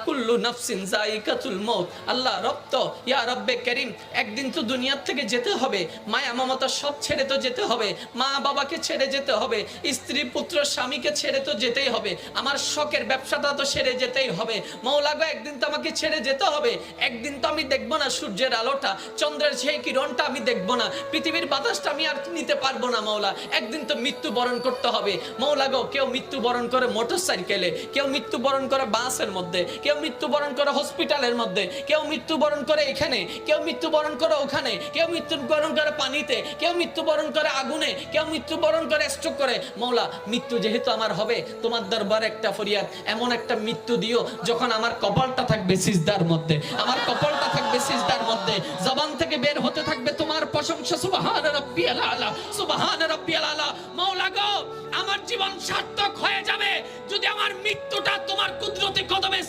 কুল্লু নাফসিন যায়িকাতুল মউত। আল্লাহ রব তো ইয়া রব্বে করিম, একদিন তো দুনিয়ার থেকে যেতে হবে, মায়া মমতা সব ছেড়ে তো যেতে হবে, মা বাবাকে ছেড়ে যেতে হবে, স্ত্রী পুত্র স্বামীকে ছেড়ে তো যেতেই হবে, আমার শখের ব্যবসাটা তো ছেড়ে যেতেই হবে। মওলা গো, একদিন তো আমাকে ছেড়ে যেতে হবে। একদিন তো আমি দেখবো না সূর্যের আলোটা, চন্দ্রের সেই কিরণটা আমি দেখবো না, পৃথিবীর বাতাসটা আমি আর নিতে পারবো না মওলা। একদিন তো মৃত্যুবরণ করতে হবে মওলা গো। কেউ মৃত্যুবরণ করে মোটরসাইকেলে, কেউ মৃত্যুবরণ করে বাসের মধ্যে, কেউ মৃত্যুবরণ করে হসপিটালের মধ্যে, কেউ মৃত্যুবরণ করে এখানে, কেউ মৃত্যুবরণ করে ওখানে, কেউ মৃত্যুবরণ করে পানিতে, কেউ মৃত্যুবরণ করে আগুনে, কেউ মৃত্যুবরণ করে স্ট্রোক করে। মওলা, মৃত্যু যেহেতু আমার হবে, তোমার দরবারে একটা ফরিয়াদ, এমন একটা মৃত্যু দিও যখন আমার কপালটা থাকবে সিজদার মধ্যে, আমার কপালটা থাকবে সিজদার মধ্যে, জবান থেকে বের হতে থাকবে তোমার প্রশংসা, সুবহান রাব্বিয়াল আলা, সুবহান রাব্বিয়াল আলা। মওলা গো, আমার জীবন সার্থক হয়ে যাবে যদি আমার মৃত্যুটা তোমার কুদরতি কদমে